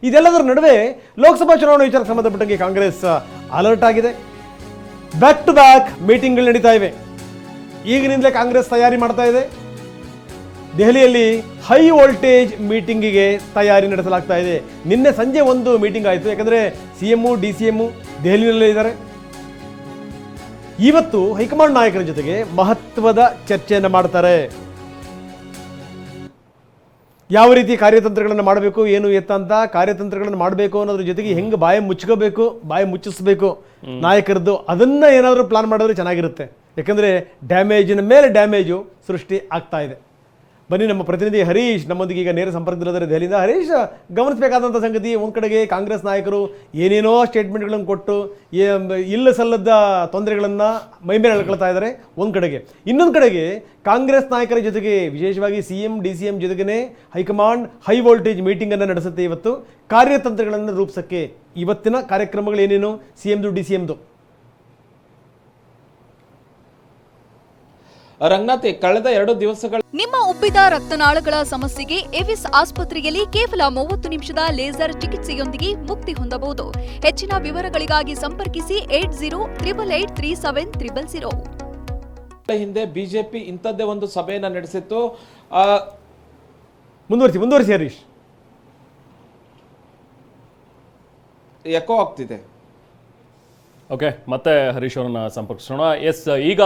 ಇದೆಲ್ಲದರ ನಡುವೆ ಲೋಕಸಭಾ ಚುನಾವಣೆ ವಿಚಾರಕ್ಕೆ ಸಂಬಂಧಪಟ್ಟಂಗೆ ಕಾಂಗ್ರೆಸ್ ಅಲರ್ಟ್ ಆಗಿದೆ. ಬ್ಯಾಕ್ ಟು ಬ್ಯಾಕ್ ಮೀಟಿಂಗ್ಗಳು ನಡೀತಾ ಇವೆ. ಈಗಿನಿಂದಲೇ ಕಾಂಗ್ರೆಸ್ ತಯಾರಿ ಮಾಡ್ತಾ ಇದೆ. ದೆಹಲಿಯಲ್ಲಿ ಹೈ ವೋಲ್ಟೇಜ್ ಮೀಟಿಂಗಿಗೆ ತಯಾರಿ ನಡೆಸಲಾಗ್ತಾ ಇದೆ. ನಿನ್ನೆ ಸಂಜೆ ಒಂದು ಮೀಟಿಂಗ್ ಆಯಿತು, ಯಾಕಂದರೆ CM DCM ದೆಹಲಿಯಲ್ಲೇ ಇದ್ದಾರೆ. ಇವತ್ತು ಹೈಕಮಾಂಡ್ ನಾಯಕರ ಜೊತೆಗೆ ಮಹತ್ವದ ಚರ್ಚೆಯನ್ನು ಮಾಡ್ತಾರೆ. ಯಾವ ರೀತಿ ಕಾರ್ಯತಂತ್ರಗಳನ್ನು ಮಾಡಬೇಕು, ಏನು ಎತ್ತ ಅಂತ ಕಾರ್ಯತಂತ್ರಗಳನ್ನು ಮಾಡಬೇಕು ಅನ್ನೋದ್ರ ಜೊತೆಗೆ ಹೆಂಗೆ ಬಾಯಿ ಮುಚ್ಕೋಬೇಕು, ಬಾಯಿ ಮುಚ್ಚಿಸ್ಬೇಕು ನಾಯಕರದ್ದು, ಅದನ್ನ ಏನಾದರೂ ಪ್ಲಾನ್ ಮಾಡಿದ್ರೆ ಚೆನ್ನಾಗಿರುತ್ತೆ. ಯಾಕಂದರೆ ಡ್ಯಾಮೇಜಿನ ಮೇಲೆ ಡ್ಯಾಮೇಜು ಸೃಷ್ಟಿ ಆಗ್ತಾ ಇದೆ. ಬನ್ನಿ, ನಮ್ಮ ಪ್ರತಿನಿಧಿ ಹರೀಶ್ ನಮ್ಮೊಂದಿಗೆ ಈಗ ನೇರ ಸಂಪರ್ಕದಲ್ಲಿದ್ದಾರೆ ದೆಹಲಿಯಿಂದ. ಹರೀಶ್, ಗಮನಿಸಬೇಕಾದಂಥ ಸಂಗತಿ, ಒಂದು ಕಡೆಗೆ ಕಾಂಗ್ರೆಸ್ ನಾಯಕರು ಏನೇನೋ ಸ್ಟೇಟ್ಮೆಂಟ್ಗಳನ್ನು ಕೊಟ್ಟು ಇಲ್ಲ ಸಲ್ಲದ ತೊಂದರೆಗಳನ್ನು ಮೈಮೇಲೆ ಎಳ್ಕೊಳ್ತಾ ಇದ್ದಾರೆ ಒಂದು ಕಡೆಗೆ. ಇನ್ನೊಂದು ಕಡೆಗೆ ಕಾಂಗ್ರೆಸ್ ನಾಯಕರ ಜೊತೆಗೆ ವಿಶೇಷವಾಗಿ CM DCM ಜೊತೆಗೇ ಹೈಕಮಾಂಡ್ ಹೈ ವೋಲ್ಟೇಜ್ ಮೀಟಿಂಗನ್ನು ನಡೆಸುತ್ತೆ. ಇವತ್ತು ಕಾರ್ಯತಂತ್ರಗಳನ್ನು ರೂಪಿಸೋಕ್ಕೆ ಇವತ್ತಿನ ಕಾರ್ಯಕ್ರಮಗಳೇನೇನು CMದು DCMದು? ರಂಗನಾಥ್, ಕಳೆದ 2 ದಿವಸಗಳ ನಿಮ್ಮ ಉಬ್ಬಿದ ರಕ್ತನಾಳಗಳ ಸಮಸ್ಯೆಗೆ ಎವಿಸ್ ಆಸ್ಪತ್ರೆಯಲ್ಲಿ ಕೇವಲ 30 ನಿಮಿಷದ ಲೇಸರ್ ಚಿಕಿತ್ಸೆಯೊಂದಿಗೆ ಮುಕ್ತಿ ಹೊಂದಬಹುದು. ಹೆಚ್ಚಿನ ವಿವರಗಳಿಗಾಗಿ ಸಂಪರ್ಕಿಸಿ 8088837000. ಹಿಂದೆ ಬಿಜೆಪಿ ಇಂಥದ್ದೇ ಒಂದು ಸಭೆಯನ್ನ ನಡೆಸಿತ್ತು. ಮುಂದುವರಿಸಿ ಹರೀಶ್. ಎಕೋ ಆಗ್ತಿದೆ. ಓಕೆ, ಮತ್ತೆ ಹರೀಶ್ ಅವರನ್ನ ಸಂಪರ್ಕಿಸೋಣ. ಈಗ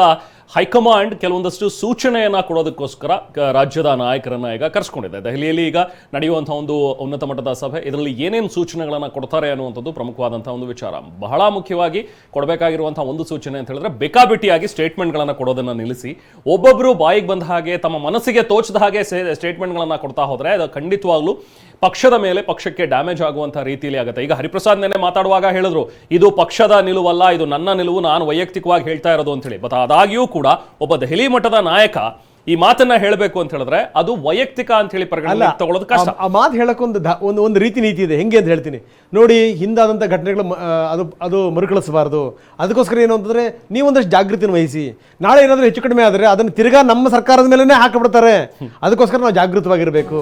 ಹೈಕಮಾಂಡ್ ಕೆಲವೊಂದಷ್ಟು ಸೂಚನೆಯನ್ನು ಕೊಡೋದಕ್ಕೋಸ್ಕರ ರಾಜ್ಯದ ನಾಯಕರನ್ನ ಈಗ ಕರೆಸ್ಕೊಂಡಿದೆ. ದೆಹಲಿಯಲ್ಲಿ ಈಗ ನಡೆಯುವಂಥ ಒಂದು ಉನ್ನತ ಮಟ್ಟದ ಸಭೆ, ಇದರಲ್ಲಿ ಏನೇನು ಸೂಚನೆಗಳನ್ನು ಕೊಡ್ತಾರೆ ಅನ್ನುವಂಥದ್ದು ಪ್ರಮುಖವಾದಂಥ ಒಂದು ವಿಚಾರ. ಬಹಳ ಮುಖ್ಯವಾಗಿ ಕೊಡಬೇಕಾಗಿರುವಂಥ ಒಂದು ಸೂಚನೆ ಅಂತ ಹೇಳಿದ್ರೆ, ಬೇಕಾಬಿಟ್ಟಿಯಾಗಿ ಸ್ಟೇಟ್ಮೆಂಟ್ಗಳನ್ನು ಕೊಡೋದನ್ನು ನಿಲ್ಲಿಸಿ ಒಬ್ಬೊಬ್ಬರು ಬಾಯಿಗೆ ಬಂದ ಹಾಗೆ ತಮ್ಮ ಮನಸ್ಸಿಗೆ ತೋಚದ ಹಾಗೆ ಸ್ಟೇಟ್ಮೆಂಟ್ಗಳನ್ನು ಕೊಡ್ತಾ ಹೋದರೆ ಅದು ಖಂಡಿತವಾಗ್ಲೂ ಪಕ್ಷದ ಮೇಲೆ, ಪಕ್ಷಕ್ಕೆ ಡ್ಯಾಮೇಜ್ ಆಗುವಂಥ ರೀತಿಯಲ್ಲಿ ಆಗುತ್ತೆ. ಈಗ ಹರಿಪ್ರಸಾದ್ ನೆನ್ನೆ ಮಾತಾಡುವಾಗ ಹೇಳಿದ್ರು, ಇದು ಪಕ್ಷದ ನಿಲುವಲ್ಲ, ಇದು ನನ್ನ ನಿಲುವು, ನಾನು ವೈಯಕ್ತಿಕವಾಗಿ ಹೇಳ್ತಾ ಇರೋದು ಅಂತೇಳಿ. ಬಟ್ ಆದಾಗ್ಯೂ ಕೂಡ ಒಬ್ಬ ದೆಹಲಿ ಮಟ್ಟದ ನಾಯಕ ಈ ಮಾತನ್ನ ಹೇಳಬೇಕು ಅಂತ ಹೇಳಿದ್ರೆ ಅದು ವೈಯಕ್ತಿಕ ಅಂತ ಹೇಳಿ ಪರಿಗಣನೆ ತಗೊಳ್ಳೋದು ಕಷ್ಟ. ಆ ಮಾತು ಹೇಳಕ್ಕೊಂದು ಒಂದು ರೀತಿ ನೀತಿ ಇದೆ. ಹೆಂಗೆ ಅಂತ ಹೇಳ್ತೀನಿ ನೋಡಿ. ಹಿಂದಾದಂಥ ಘಟನೆಗಳು ಅದು ಮರುಕಳಿಸಬಾರ್ದು. ಅದಕ್ಕೋಸ್ಕರ ಏನು ಅಂತಂದರೆ ನೀವೊಂದಷ್ಟು ಜಾಗೃತಿನ ವಹಿಸಿ. ನಾಳೆ ಏನಾದರೂ ಹೆಚ್ಚು ಕಡಿಮೆ ಆದರೆ ಅದನ್ನು ತಿರ್ಗಾ ನಮ್ಮ ಸರ್ಕಾರದ ಮೇಲೇ ಹಾಕಿಬಿಡ್ತಾರೆ. ಅದಕ್ಕೋಸ್ಕರ ನಾವು ಜಾಗೃತವಾಗಿರಬೇಕು.